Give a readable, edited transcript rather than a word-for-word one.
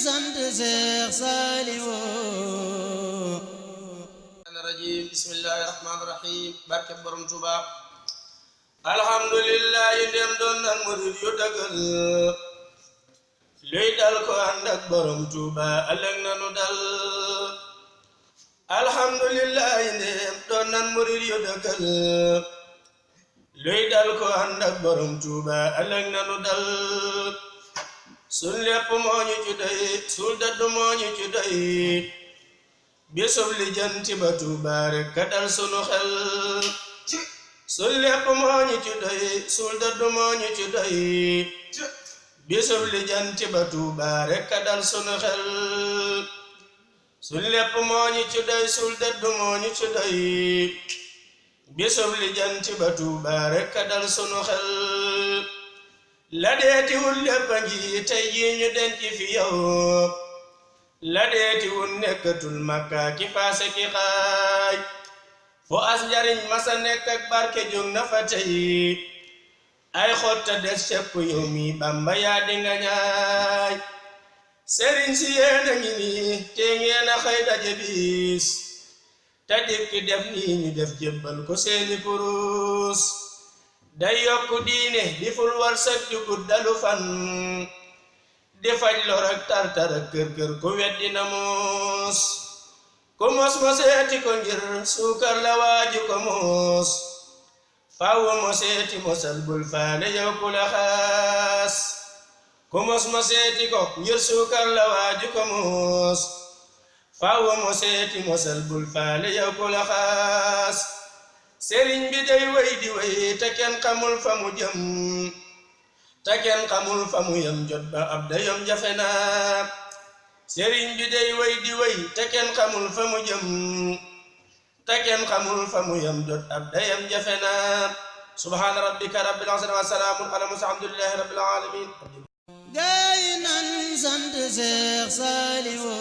sant Seex Saaliwu rajim bismillahi rahmani rahim barke borom Tuuba alhamdulillahi ndem doon nan murid yu dëggal luy dal ko ànd ak borom Tuuba ëllëg nanu dal alhamdulillahi ndem doon nan murid yu dëggal luy dal ko ànd ak borom Tuuba ëllëg nanu dal sun lépp moo ñu ci doy sul dëddu moo ñu ci doy bisub li janti ba Tuuba rek ka dal sunu xel sul lépp moo ñu ci doy sul dëddu moo ñu ci doy bisub li janti ba Tuuba rek ka dal sunu xel sul lépp moo ñu ci doy sul dëddu moo ñu ci doy bisub li janti ba Tuuba rek ka dal sunu xel la deeti wul lépp a ngi tey jii ñu denc fi yow la deeti wul nekkatul Makka ki paase ki xaaj fu as njariñ masa nekk ak barke jóg na fa tey ay xotta des cepp yow mi Bamba yaa di nga ñaay sëriñ si yéen a ngi nii te ngeen a xëy daje bis te dikki def nii ñu def jébbal ko seeni kurus day yokku diine di ful war sag di guddalu fan di faj lor ak tartar ak kër ko weddi na moos ku mos moseeti ko ngir suukar la waaju ko moos faaw moseeti mosal bul faale yow ku la xaas ku mos moseeti ko ngir suukar la waaju ko moos faaw moseeti mosal bul faale yow ku la xaas sëriñ bi day way di way te kenn xamul fa mu jëm te kenn xamul fa mu yem jot ba ab dayom jafe na sëriñ bi day way di way te kenn xamul fa mu jëm te kenn xamul fa mu yem jot ab dayom jafe na subhaana rabbika rabbil izzati wa salaamun ala mursalin alhamdulillahi rabbil alamin gaay nan sant Seex Saaliwu